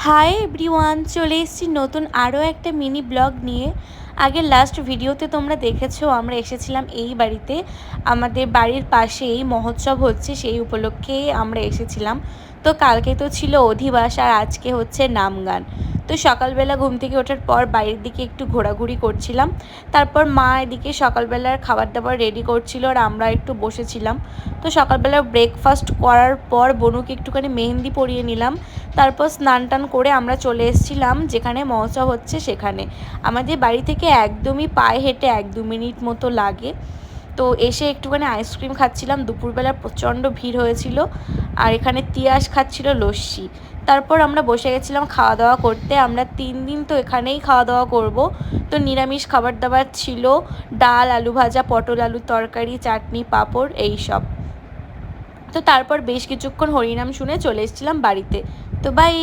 Hi everyone, চলে এসেছি নতুন আরও একটা মিনি ব্লগ নিয়ে। আগের লাস্ট ভিডিওতে তোমরা দেখেছো আমরা এসেছিলাম এই বাড়িতে। আমাদের বাড়ির পাশেই মহোৎসব হচ্ছে, সেই উপলক্ষে আমরা এসেছিলাম। তো কালকে তো ছিল অধিবাস আর আজকে হচ্ছে নামগান। তো সকালবেলা ঘুম থেকে ওঠার পর বাইরের দিকে একটু ঘোরাঘুরি করছিলাম। তারপর মা এদিকে সকালবেলার খাবার দাবার রেডি করছিল আর আমরা একটু বসেছিলাম। তো সকালবেলা ব্রেকফাস্ট করার পর বনুকে একটুখানি মেহেন্দি পরিয়ে নিলাম। তারপর স্নান টান করে আমরা চলে এসেছিলাম যেখানে মহোৎসব হচ্ছে সেখানে। আমাদের বাড়ি থেকে একদমই পায়ে হেঁটে 1-2 মিনিট মতো লাগে। তো এসে একটুখানি আইসক্রিম খাচ্ছিলাম, দুপুরবেলা প্রচণ্ড ভিড় হয়েছিল। আর এখানে তিয়াস খাচ্ছিল লস্যি। তারপর আমরা বসে গেছিলাম খাওয়া দাওয়া করতে। আমরা 3 দিন তো এখানেই খাওয়া দাওয়া করব। তো নিরামিষ খাবার দাবার ছিল, ডাল, আলু ভাজা, পটল আলুর তরকারি, চাটনি, পাঁপড়, এই সব। তো তারপর বেশ কিছুক্ষণ হরিনাম শুনে চলে এসেছিলাম বাড়িতে। তো বাই।